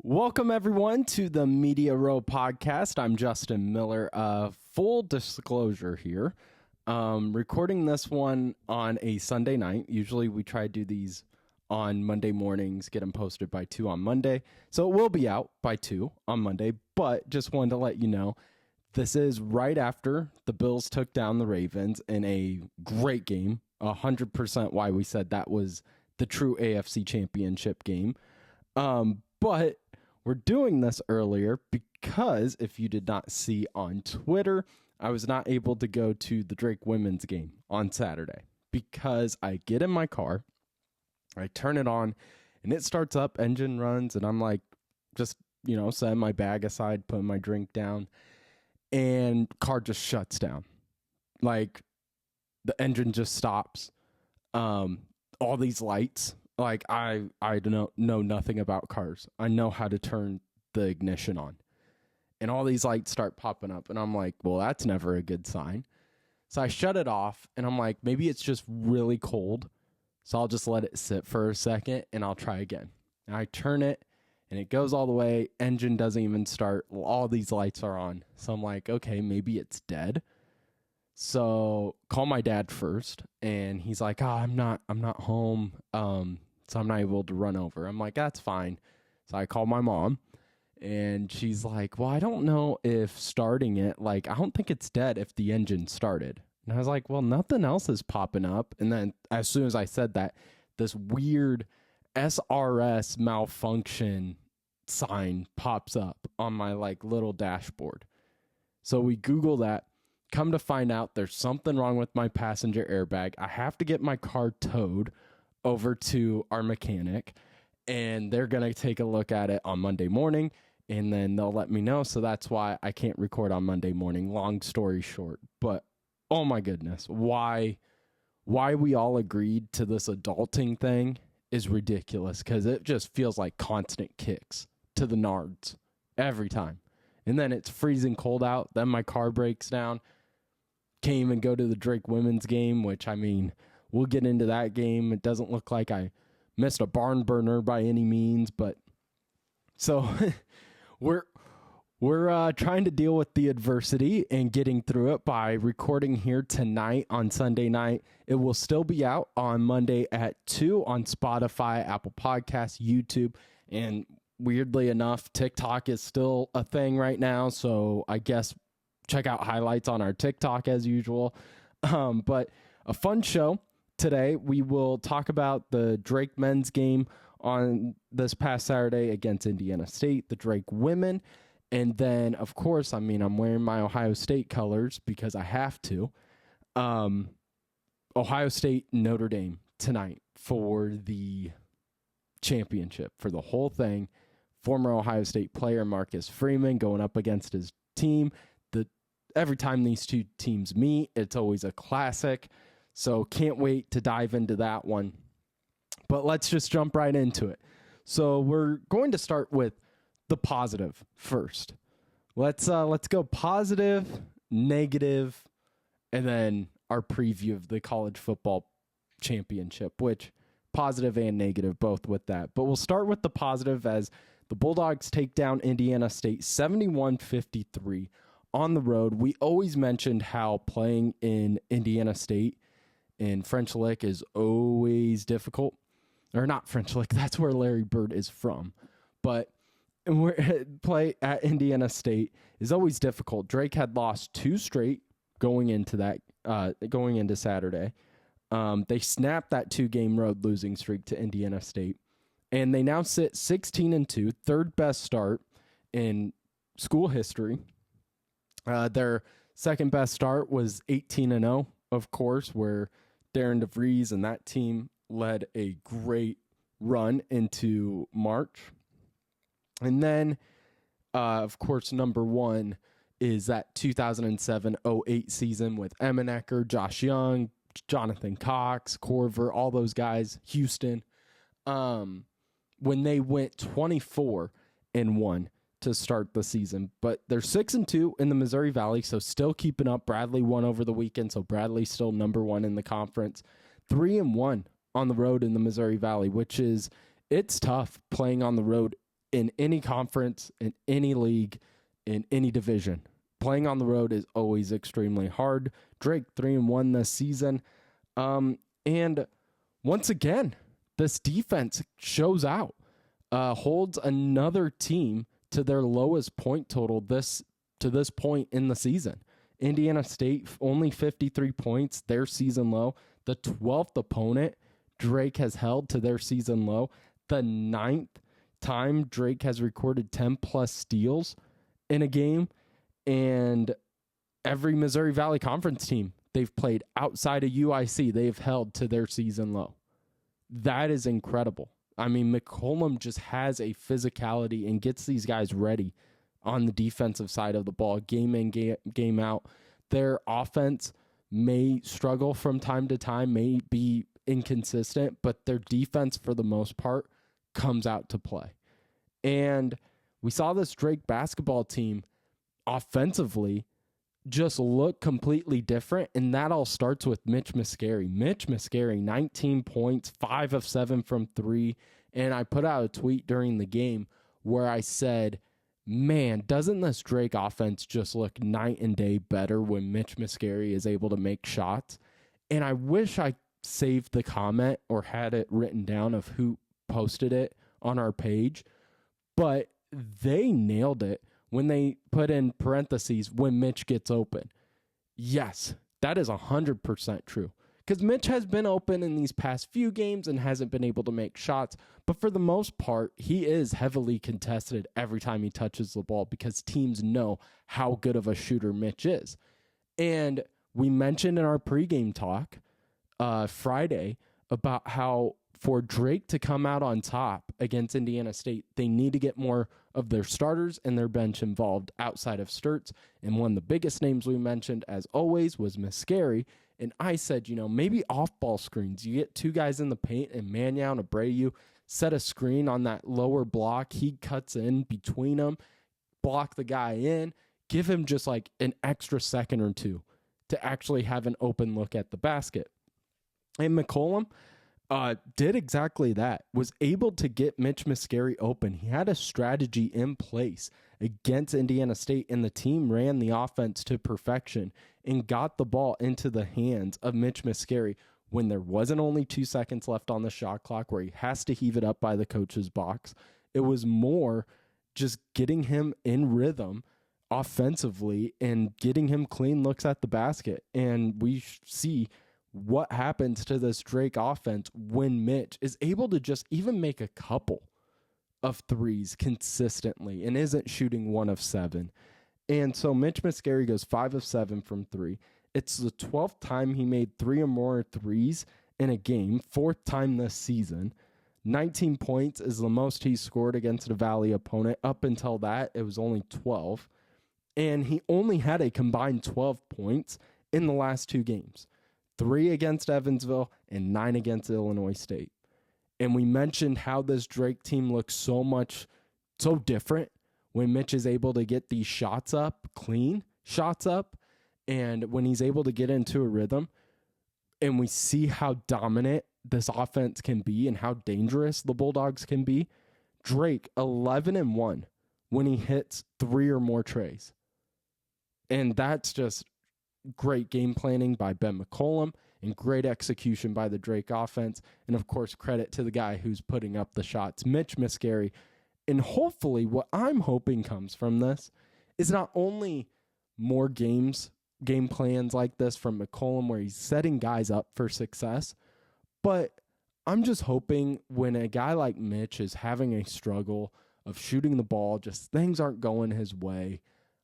Welcome, everyone, to the Media Row podcast. I'm Justin Miller. Full disclosure here. Recording this one on a Sunday night. Usually we try to do these on Monday mornings, get them posted by 2 on Monday. So it will be out by 2 on Monday, but just wanted to let you know, this is right after the Bills took down the Ravens in a great game. 100% why we said that was the true AFC championship game. But we're doing this earlier because if you did not see on Twitter, I was not able to go to the Drake women's game on Saturday because I get in my car, I turn it on, and it starts up, engine runs, and I'm like, just, setting my bag aside, putting my drink down, and car just shuts down. Like, the engine just stops. All these lights. Like, I don't know nothing about cars. I know how to turn the ignition on. And all these lights start popping up. And I'm like, well, that's never a good sign. So I shut it off. And I'm like, maybe it's just really cold. So I'll just let it sit for a second. And I'll try again. And I turn it. And it goes all the way. Engine doesn't even start. All these lights are on. So I'm like, okay, maybe it's dead. So call my dad first. And he's like, I'm not home. So I'm not able to run over. I'm like, that's fine. So I call my mom, and she's like, well, I don't know if starting it, I don't think it's dead if the engine started. And I was like, well, nothing else is popping up. And then as soon as I said that, this weird SRS malfunction sign pops up on my little dashboard. So we Google that. Come to find out there's something wrong with my passenger airbag. I have to get my car towed over to our mechanic, and they're going to take a look at it on Monday morning, and then they'll let me know. So that's why I can't record on Monday morning. Long story short, but oh my goodness, why we all agreed to this adulting thing is ridiculous, because it just feels like constant kicks to the nards every time. And then it's freezing cold out. Then my car breaks down. Can't even go to the Drake women's game, which, we'll get into that game. It doesn't look like I missed a barn burner by any means, but so we're trying to deal with the adversity and getting through it by recording here tonight on Sunday night. It will still be out on Monday at 2 on Spotify, Apple Podcasts, YouTube, and weirdly enough, TikTok is still a thing right now, so I guess check out highlights on our TikTok as usual. But a fun show. Today, we will talk about the Drake men's game on this past Saturday against Indiana State, the Drake women. And then, of course, I'm wearing my Ohio State colors because I have to. Ohio State, Notre Dame tonight for the championship, for the whole thing. Former Ohio State player Marcus Freeman going up against his team. Every time these two teams meet, it's always a classic. So can't wait to dive into that one. But let's just jump right into it. So we're going to start with the positive first. Let's go positive, negative, and then our preview of the college football championship, which positive and negative both with that. But we'll start with the positive as the Bulldogs take down Indiana State 71-53 on the road. We always mentioned how playing in Indiana State in French Lick is always difficult. Or not French Lick, that's where Larry Bird is from. But play at Indiana State is always difficult. Drake had lost 2 straight going into Saturday. They snapped that 2-game road losing streak to Indiana State. And they now sit 16-2, third best start in school history. Their second best start was 18-0, of course, where Darren DeVries and that team led a great run into March. And then, of course, number one is that 2007-08 season with Emenecker, Josh Young, Jonathan Cox, Corver, all those guys, Houston, when they went 24-1 to start the season. But they're 6-2 in the Missouri Valley, so still keeping up. Bradley won over the weekend, so Bradley's still number one in the conference. 3-1 on the road in the Missouri Valley, which is, it's tough playing on the road in any conference, in any league, in any division. Playing on the road is always extremely hard. Drake 3-1 this season. And once again, this defense shows out, holds another team to their lowest point total to this point in the season. Indiana State, only 53 points, their season low. The 12th opponent Drake has held to their season low. The 9th time Drake has recorded 10-plus steals in a game. And every Missouri Valley Conference team they've played outside of UIC, they've held to their season low. That is incredible. I mean, McCollum just has a physicality and gets these guys ready on the defensive side of the ball, game in, game out. Their offense may struggle from time to time, may be inconsistent, but their defense, for the most part, comes out to play. And we saw this Drake basketball team offensively just look completely different, and that all starts with Mitch Mascari. Mitch Mascari, 19 points, 5 of 7 from 3, and I put out a tweet during the game where I said, man, doesn't this Drake offense just look night and day better when Mitch Mascari is able to make shots? And I wish I saved the comment or had it written down of who posted it on our page, but they nailed it when they put in parentheses, when Mitch gets open. Yes, that is 100% true. Because Mitch has been open in these past few games and hasn't been able to make shots. But for the most part, he is heavily contested every time he touches the ball because teams know how good of a shooter Mitch is. And we mentioned in our pregame talk Friday about how for Drake to come out on top against Indiana State, they need to get more of their starters and their bench involved outside of Sturtz. And one of the biggest names we mentioned, as always, was Mascari. And I said, maybe off-ball screens. You get two guys in the paint and Mannion and Abreu, set a screen on that lower block. He cuts in between them, block the guy in, give him just like an extra second or two to actually have an open look at the basket. And McCollum did exactly that, was able to get Mitch Mascari open. He had a strategy in place against Indiana State, and the team ran the offense to perfection and got the ball into the hands of Mitch Mascari when there wasn't only 2 seconds left on the shot clock where he has to heave it up by the coach's box. It was more just getting him in rhythm offensively and getting him clean looks at the basket. And we see what happens to this Drake offense when Mitch is able to just even make a couple of threes consistently and isn't shooting 1 of 7. And so Mitch Mascari goes 5 of 7 from 3. It's the 12th time he made 3 or more threes in a game, 4th time this season. 19 points is the most he's scored against a Valley opponent. Up until that, it was only 12. And he only had a combined 12 points in the last 2 games. 3 against Evansville and 9 against Illinois State. And we mentioned how this Drake team looks so different when Mitch is able to get these shots up, clean shots up, and when he's able to get into a rhythm. And we see how dominant this offense can be and how dangerous the Bulldogs can be. Drake, 11-1 when he hits 3 or more trays. And that's just great game planning by Ben McCollum and great execution by the Drake offense. And, of course, credit to the guy who's putting up the shots, Mitch Mascari. And hopefully what I'm hoping comes from this is not only more game plans like this from McCollum where he's setting guys up for success, but I'm just hoping when a guy like Mitch is having a struggle of shooting the ball, just things aren't going his way,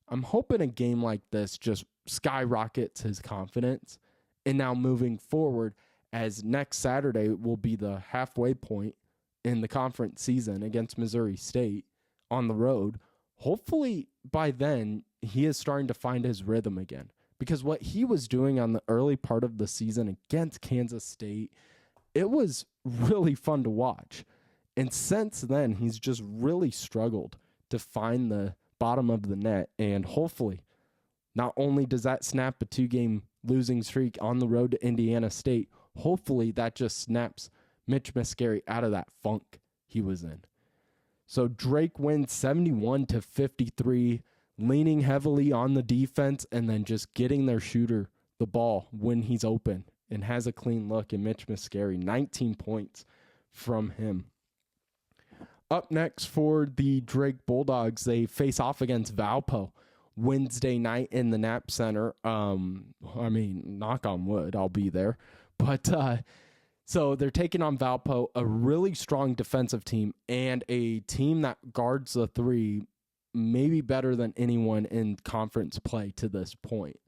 I'm hoping a game like this just skyrockets his confidence. And now moving forward, as next Saturday will be the halfway point in the conference season against Missouri State on the road, hopefully by then he is starting to find his rhythm again. Because what he was doing on the early part of the season against Kansas State, it was really fun to watch. And since then, he's just really struggled to find the bottom of the net. And hopefully, not only does that snap a 2-game losing streak on the road to Indiana State, hopefully that just snaps Mitch Mascari out of that funk he was in. So Drake wins 71-53, leaning heavily on the defense and then just getting their shooter the ball when he's open and has a clean look. And Mitch Mascari, 19 points from him. Up next for the Drake Bulldogs, they face off against Valpo Wednesday night in the Knapp Center. Knock on wood, I'll be there. But so they're taking on Valpo, a really strong defensive team and a team that guards the three maybe better than anyone in conference play to this point.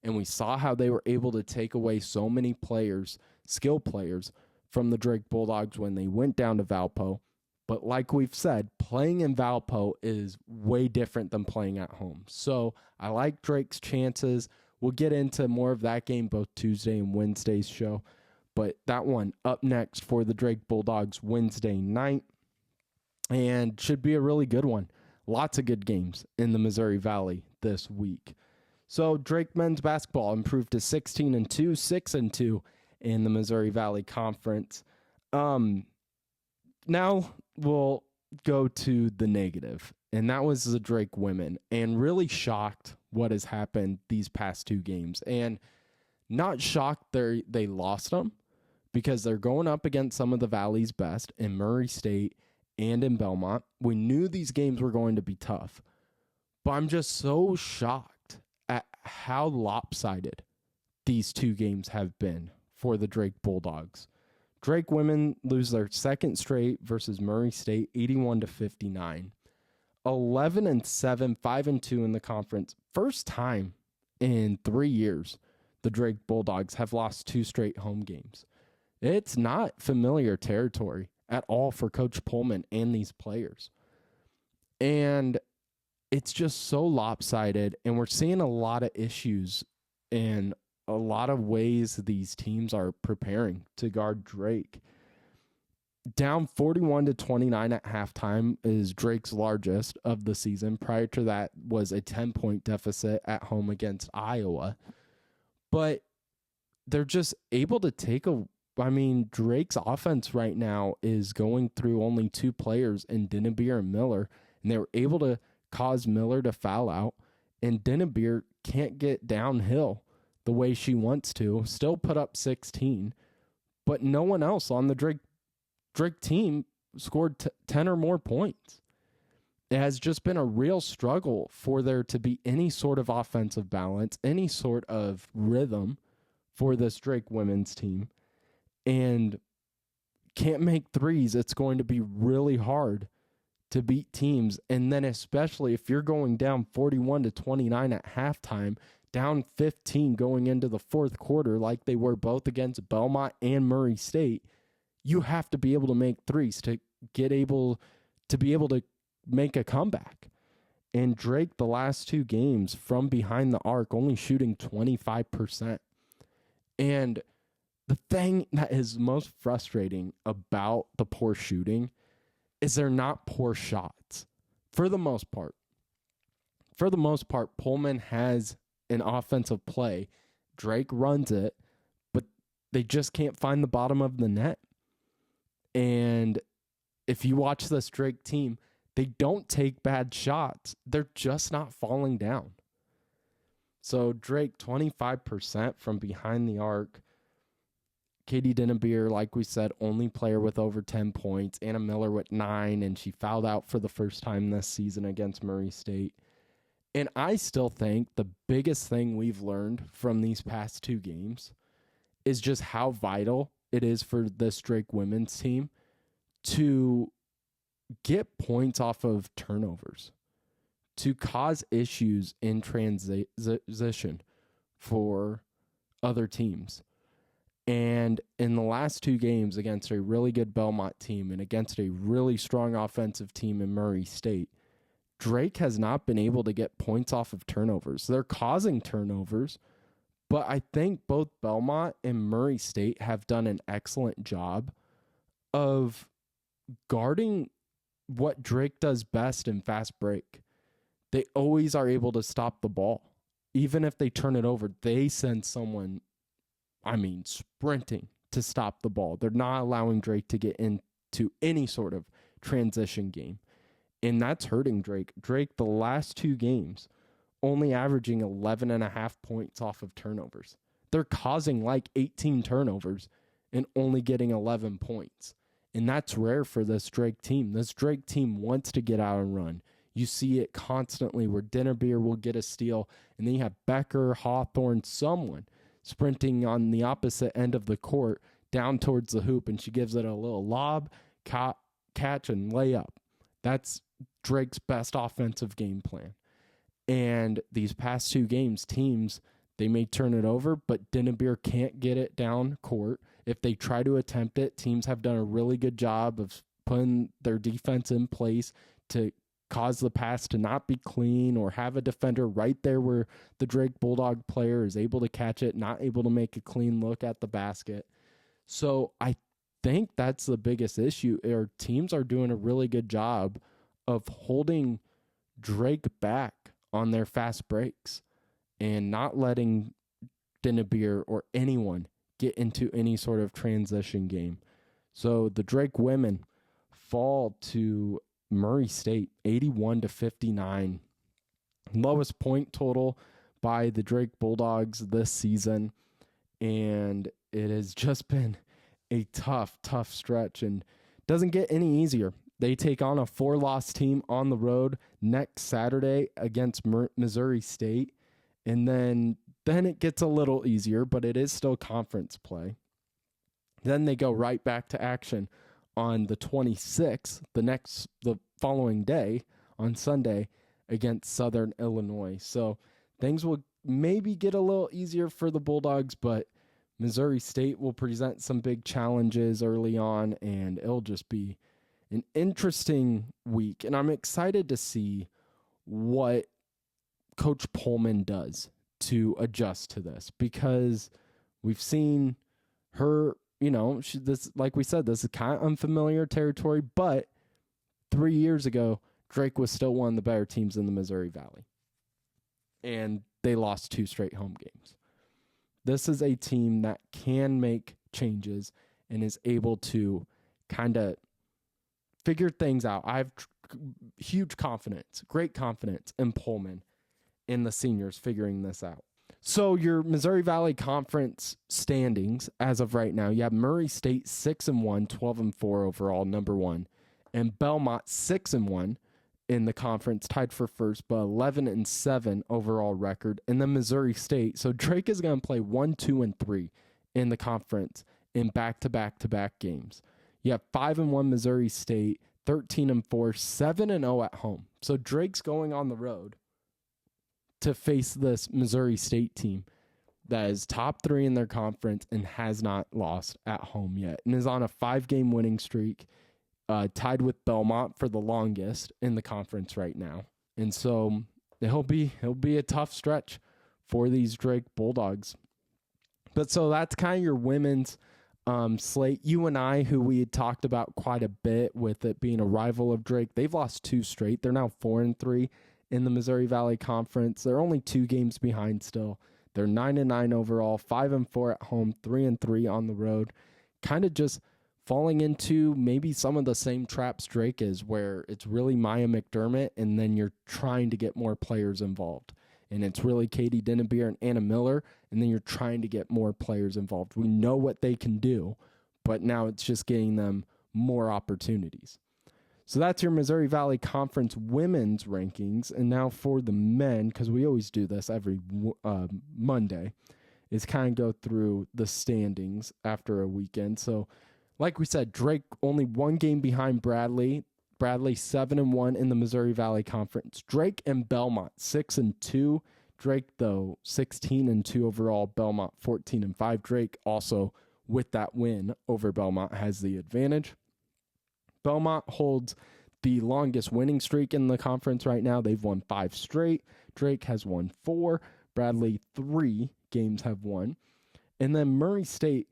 And we saw how they were able to take away so many players, skill players, from the Drake Bulldogs when they went down to Valpo. But like we've said, playing in Valpo is way different than playing at home. So I like Drake's chances. We'll get into more of that game both Tuesday and Wednesday's show. But that one up next for the Drake Bulldogs Wednesday night. And should be a really good one. Lots of good games in the Missouri Valley this week. So Drake men's basketball improved to 16-2, 6-2 in the Missouri Valley Conference. Now we'll go to the negative, and that was the Drake women, and really shocked what has happened these past two games. And not shocked they lost them, because they're going up against some of the Valley's best in Murray State and in Belmont. We knew these games were going to be tough, but I'm just so shocked at how lopsided these two games have been for the Drake Bulldogs. Drake women lose their second straight versus Murray State, 81-59. 11-7, 5-2 in the conference. First time in 3 years the Drake Bulldogs have lost two straight home games. It's not familiar territory at all for Coach Pullman and these players. And it's just so lopsided, and we're seeing a lot of issues in a lot of ways these teams are preparing to guard Drake. Down 41-29 at halftime is Drake's largest of the season. Prior to that was a 10-point deficit at home against Iowa. But they're just able to Drake's offense right now is going through only two players in Dennebeer and Miller, and they were able to cause Miller to foul out, and Dennebeer can't get downhill the way she wants to, still put up 16, but no one else on the Drake team scored 10 or more points. It has just been a real struggle for there to be any sort of offensive balance, any sort of rhythm for this Drake women's team. And can't make threes. It's going to be really hard to beat teams. And then especially if you're going down 41-29 at halftime, down 15 going into the fourth quarter like they were both against Belmont and Murray State, you have to be able to make threes to be able to make a comeback. And Drake, the last two games from behind the arc, only shooting 25%. And the thing that is most frustrating about the poor shooting is they're not poor shots. For the most part, Pullman has an offensive play. Drake runs it, but they just can't find the bottom of the net. And if you watch this Drake team, they don't take bad shots. They're just not falling down. So Drake, 25% from behind the arc. Katie Dennebeer, like we said, only player with over 10 points. Anna Miller with 9, and she fouled out for the first time this season against Murray State. And I still think the biggest thing we've learned from these past two games is just how vital it is for this Drake women's team to get points off of turnovers, to cause issues in transition for other teams. And in the last two games against a really good Belmont team and against a really strong offensive team in Murray State, Drake has not been able to get points off of turnovers. They're causing turnovers, but I think both Belmont and Murray State have done an excellent job of guarding what Drake does best in fast break. They always are able to stop the ball. Even if they turn it over, they send someone, sprinting to stop the ball. They're not allowing Drake to get into any sort of transition game. And that's hurting Drake. Drake, the last 2 games, only averaging 11.5 points off of turnovers. They're causing like 18 turnovers and only getting 11 points. And that's rare for this Drake team. This Drake team wants to get out and run. You see it constantly where Dinnerbeer will get a steal, and then you have Becker, Hawthorne, someone sprinting on the opposite end of the court down towards the hoop, and she gives it a little lob, catch, and layup. That's Drake's best offensive game plan. And these past 2 games, teams, they may turn it over, but Dinnerbeer can't get it down court. If they try to attempt it, teams have done a really good job of putting their defense in place to cause the pass to not be clean or have a defender right there where the Drake Bulldog player is able to catch it, not able to make a clean look at the basket. So I think that's the biggest issue. Teams are doing a really good job of holding Drake back on their fast breaks and not letting Dinnerbeer or anyone get into any sort of transition game. So the Drake women fall to Murray State 81-59. Lowest point total by the Drake Bulldogs this season. And it has just been a tough stretch and doesn't get any easier. They take on a 4-loss team on the road next Saturday against Missouri State. And then it gets a little easier, but it is still conference play. Then they go right back to action on the 26th, the following day, on Sunday, against Southern Illinois. So things will maybe get a little easier for the Bulldogs, but Missouri State will present some big challenges early on, and it'll just be an interesting week. And I'm excited to see what Coach Pullman does to adjust to this, because we've seen her, this, like we said, this is kind of unfamiliar territory, but 3 years ago, Drake was still one of the better teams in the Missouri Valley. And they lost 2 straight home games. This is a team that can make changes and is able to kind of figure things out. I have great confidence in Pullman and the seniors figuring this out. So your Missouri Valley Conference standings as of right now, you have Murray State 6-1, 12-4 overall, number 1, and Belmont 6-1 in the conference, tied for first, but 11-7 overall record. And then Missouri State. So Drake is going to play 1, 2, and 3 in the conference in back-to-back games. You have 5-1 Missouri State, 13-4, 7-0 at home. So Drake's going on the road to face this Missouri State team that is top 3 in their conference and has not lost at home yet, and is on a 5-game winning streak, tied with Belmont for the longest in the conference right now. And so it'll be a tough stretch for these Drake Bulldogs. But so that's kind of your women's slate. UNI, who we had talked about quite a bit with it being a rival of Drake, they've lost 2 straight. They're now 4-3 in the Missouri Valley Conference. They're only 2 games behind still. They're 9-9 overall, 5-4 at home, 3-3 on the road. Kind of just falling into maybe some of the same traps Drake is, where it's really Maya McDermott, and then you're trying to get more players involved. And it's really Katie Dinnerbeer and Anna Miller, and then you're trying to get more players involved. We know what they can do, but now it's just getting them more opportunities. So that's your Missouri Valley Conference women's rankings. And now for the men, because we always do this every Monday, is kind of go through the standings after a weekend. So like we said, Drake only 1 game behind Bradley. Bradley 7-1 in the Missouri Valley Conference. Drake and Belmont 6-2. Drake, though, 16-2 overall. Belmont 14-5. Drake also, with that win over Belmont, has the advantage. Belmont holds the longest winning streak in the conference right now. They've won 5 straight. Drake has won 4. Bradley 3 games have won. And then Murray State,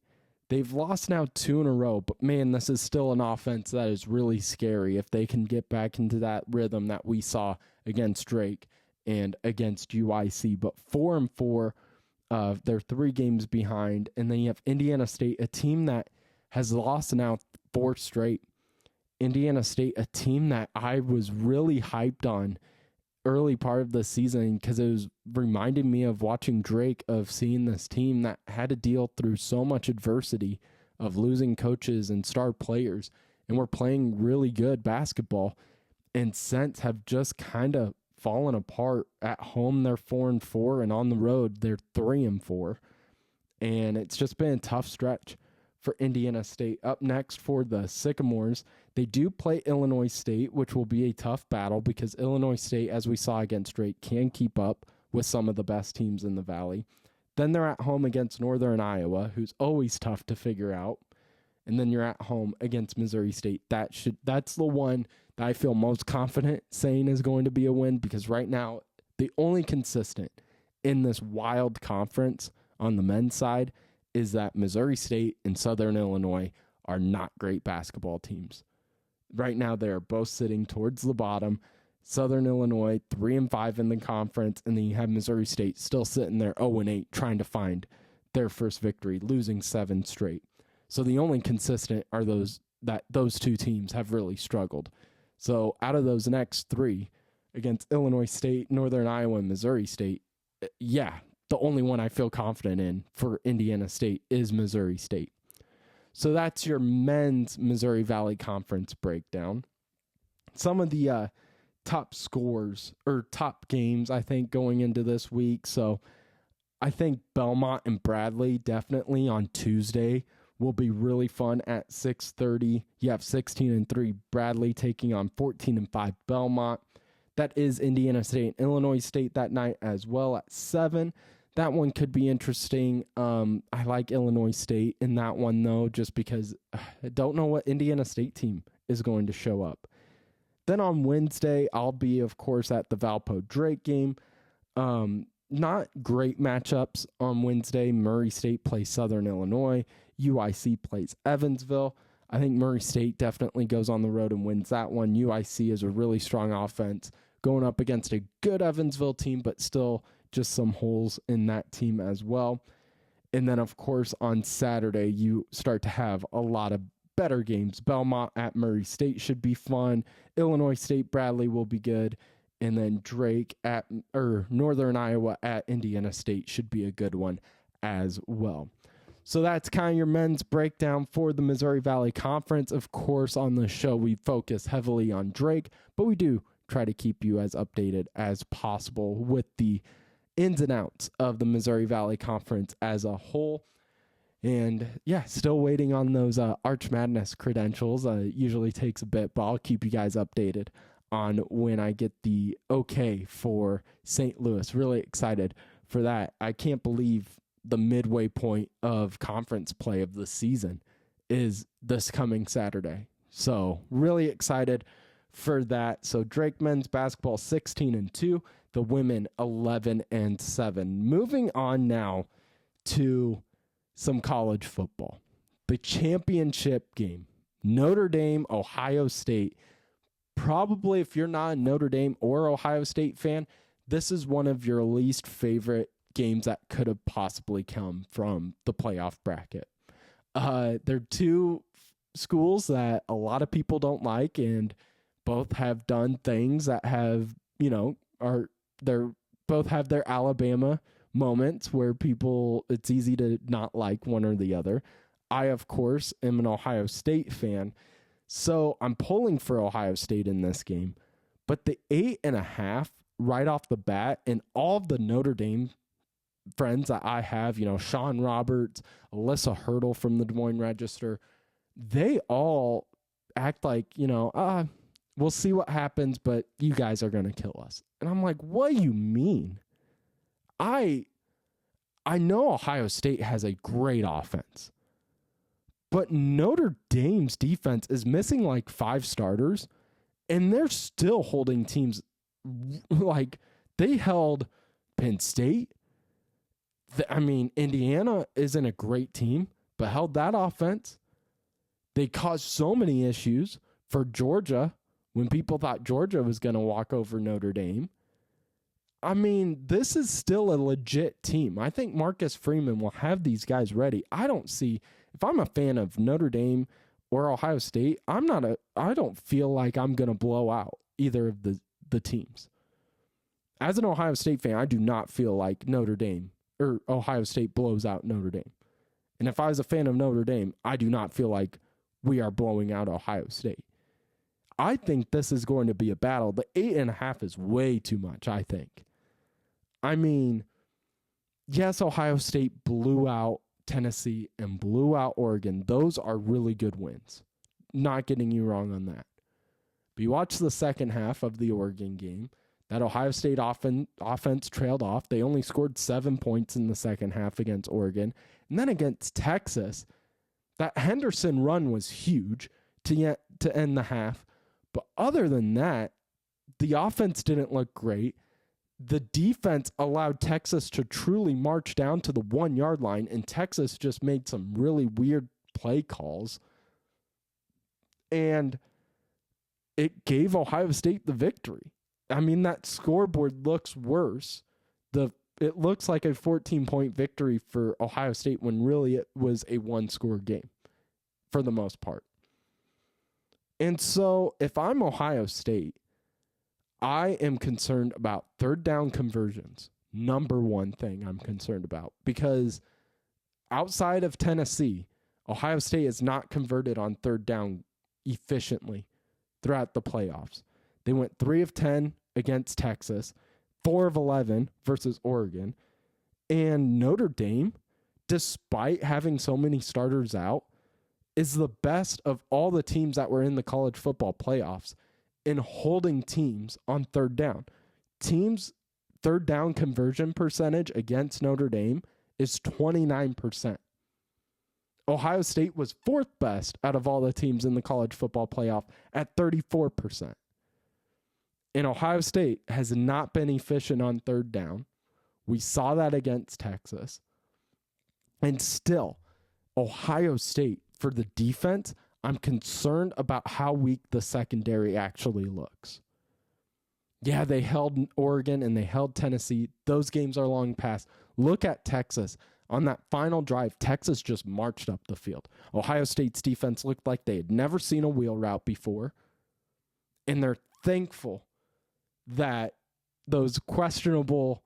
they've lost now 2 in a row, but man, this is still an offense that is really scary if they can get back into that rhythm that we saw against Drake and against UIC. But 4-4, they're 3 games behind. And then you have Indiana State, a team that has lost now 4 straight. Indiana State, a team that I was really hyped on early part of the season because it was reminding me of watching Drake, of seeing this team that had to deal through so much adversity of losing coaches and star players, and were playing really good basketball, and since have just kind of fallen apart. At home they're 4-4, and on the road they're 3-4, and it's just been a tough stretch for Indiana State. Up next for the Sycamores, they do play Illinois State, which will be a tough battle because Illinois State, as we saw against Drake, can keep up with some of the best teams in the Valley. Then they're at home against Northern Iowa, who's always tough to figure out. And then you're at home against Missouri State. That's the one that I feel most confident saying is going to be a win, because right now the only consistent in this wild conference on the men's side is that Missouri State and Southern Illinois are not great basketball teams. Right now, they're both sitting towards the bottom. Southern Illinois, 3-5 in the conference, and then you have Missouri State still sitting there 0-8, trying to find their first victory, losing 7 straight. So the only consistent are those two teams have really struggled. So out of those next 3, against Illinois State, Northern Iowa, and Missouri State, the only one I feel confident in for Indiana State is Missouri State. So that's your men's Missouri Valley Conference breakdown. Some of the top scores or top games, I think, going into this week. So I think Belmont and Bradley definitely on Tuesday will be really fun at 6:30. You have 16-3 Bradley taking on 14-5 Belmont. That is Indiana State and Illinois State that night as well at 7. That one could be interesting. I like Illinois State in that one, though, just because I don't know what Indiana State team is going to show up. Then on Wednesday, I'll be, of course, at the Valpo Drake game. Not great matchups on Wednesday. Murray State plays Southern Illinois. UIC plays Evansville. I think Murray State definitely goes on the road and wins that one. UIC is a really strong offense going up against a good Evansville team, but still just some holes in that team as well. And then, of course, on Saturday, you start to have a lot of better games. Belmont at Murray State should be fun. Illinois State Bradley will be good. And then Drake at Northern Iowa at Indiana State should be a good one as well. So that's kind of your men's breakdown for the Missouri Valley Conference. Of course, on the show, we focus heavily on Drake, but we do try to keep you as updated as possible with the ins and outs of the Missouri Valley Conference as a whole. And still waiting on those Arch Madness credentials. Usually takes a bit, but I'll keep you guys updated on when I get the okay for St. Louis. Really excited for that. I can't believe the midway point of conference play of the season is this coming Saturday. So really excited for that. So Drake men's basketball 16-2, the women 11-7. Moving on now to some college football. The championship game, Notre Dame, Ohio State. Probably if you're not a Notre Dame or Ohio State fan, this is one of your least favorite games that could have possibly come from the playoff bracket. They're two schools that a lot of people don't like, and both have done things that have, both have their Alabama moments where it's easy to not like one or the other. I, of course, am an Ohio State fan, so I'm pulling for Ohio State in this game. But the 8.5 right off the bat, and all of the Notre Dame friends that I have, Sean Roberts, Alyssa Hurdle from the Des Moines Register, they all act like, we'll see what happens, but you guys are going to kill us. And I'm like, what do you mean? I know Ohio State has a great offense, but Notre Dame's defense is missing like 5 starters, and they're still holding teams like they held Penn State. Indiana isn't a great team, but held that offense. They caused so many issues for Georgia when people thought Georgia was going to walk over Notre Dame. This is still a legit team. I think Marcus Freeman will have these guys ready. I don't see, if I'm a fan of Notre Dame or Ohio State, I don't feel like I'm going to blow out either of the teams. As an Ohio State fan, I do not feel like Notre Dame or Ohio State blows out Notre Dame. And if I was a fan of Notre Dame, I do not feel like we are blowing out Ohio State. I think this is going to be a battle. The 8.5 is way too much, I think. I mean, yes, Ohio State blew out Tennessee and blew out Oregon. Those are really good wins. Not getting you wrong on that. But you watch the second half of the Oregon game, that Ohio State offense trailed off. They only scored 7 points in the second half against Oregon. And then against Texas, that Henderson run was huge to end the half. But other than that, the offense didn't look great. The defense allowed Texas to truly march down to the 1 yard line, and Texas just made some really weird play calls. And it gave Ohio State the victory. I mean, that scoreboard looks worse. It looks like a 14-point victory for Ohio State when really it was a one-score game for the most part. And so if I'm Ohio State, I am concerned about third down conversions. Number one thing I'm concerned about, because outside of Tennessee, Ohio State has not converted on third down efficiently throughout the playoffs. They went 3 of 10 against Texas, 4 of 11 versus Oregon. And Notre Dame, despite having so many starters out, is the best of all the teams that were in the college football playoffs in holding teams on third down. Teams' third down conversion percentage against Notre Dame is 29%. Ohio State was 4th best out of all the teams in the college football playoff at 34%. And Ohio State has not been efficient on third down. We saw that against Texas. And still, Ohio State, for the defense, I'm concerned about how weak the secondary actually looks. Yeah, they held Oregon and they held Tennessee. Those games are long past. Look at Texas. On that final drive, Texas just marched up the field. Ohio State's defense looked like they had never seen a wheel route before. And they're thankful that those questionable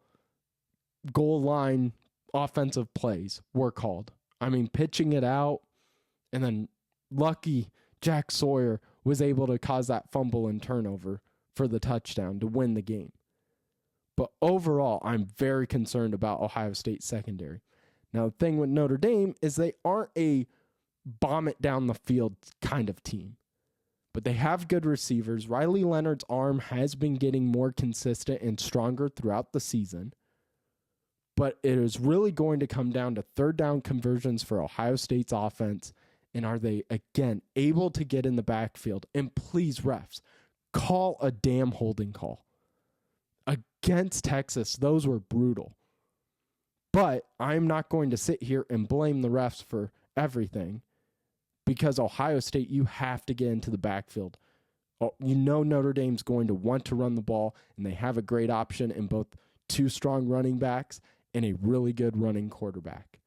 goal line offensive plays were called. I mean, pitching it out, and then lucky Jack Sawyer was able to cause that fumble and turnover for the touchdown to win the game. But overall, I'm very concerned about Ohio State's secondary. Now, the thing with Notre Dame is they aren't a bomb it down the field kind of team. But they have good receivers. Riley Leonard's arm has been getting more consistent and stronger throughout the season. But it is really going to come down to third down conversions for Ohio State's offense. And are they, again, able to get in the backfield? And please, refs, call a damn holding call. Against Texas, those were brutal. But I'm not going to sit here and blame the refs for everything. Because Ohio State, you have to get into the backfield. You know Notre Dame's going to want to run the ball, and they have a great option in both 2 strong running backs and a really good running quarterback.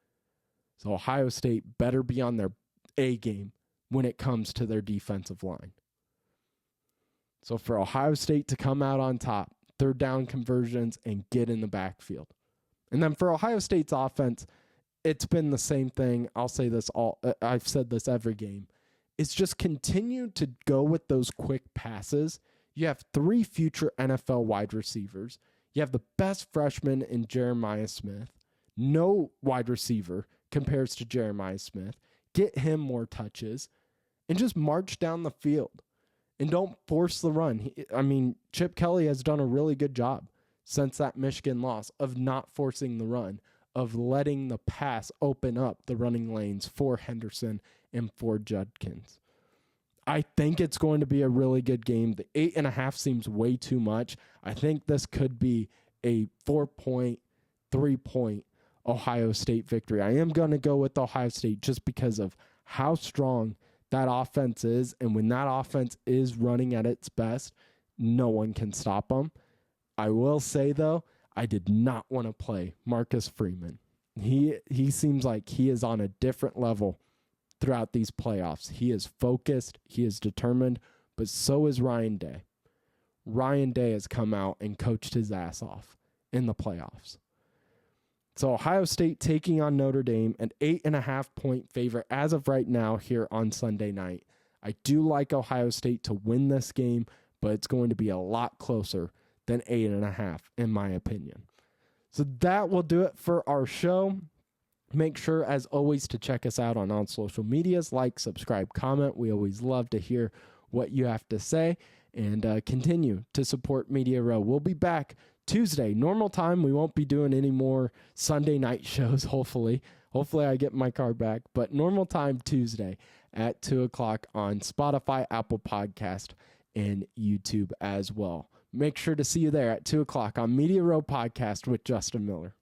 So Ohio State better be on their A game when it comes to their defensive line. So for Ohio State to come out on top, third down conversions, and get in the backfield. And then for Ohio State's offense, it's been the same thing. I'll say this I've said this every game. It's just continue to go with those quick passes. You have 3 future NFL wide receivers. You have the best freshman in Jeremiah Smith. No wide receiver compares to Jeremiah Smith. Get him more touches and just march down the field. And don't force the run. Chip Kelly has done a really good job since that Michigan loss of not forcing the run, of letting the pass open up the running lanes for Henderson and for Judkins. I think it's going to be a really good game. The 8.5 seems way too much. I think this could be a 4-point, 3-point Ohio State victory. I am going to go with Ohio State just because of how strong that offense is. And when that offense is running at its best, no one can stop them. I will say, though, I did not want to play Marcus Freeman. He seems like he is on a different level throughout these playoffs. He is focused, he is determined, but so is Ryan Day. Ryan Day has come out and coached his ass off in the playoffs. So Ohio State taking on Notre Dame, an 8.5-point favorite as of right now here on Sunday night. I do like Ohio State to win this game, but it's going to be a lot closer than 8.5 in my opinion. So that will do it for our show. Make sure, as always, to check us out on all social medias. Like, subscribe, comment. We always love to hear what you have to say. And continue to support Media Row. We'll be back Tuesday, normal time. We won't be doing any more Sunday night shows, hopefully. Hopefully I get my car back. But normal time Tuesday at 2 o'clock on Spotify, Apple Podcast, and YouTube as well. Make sure to see you there at 2 o'clock on Media Row Podcast with Justin Miller.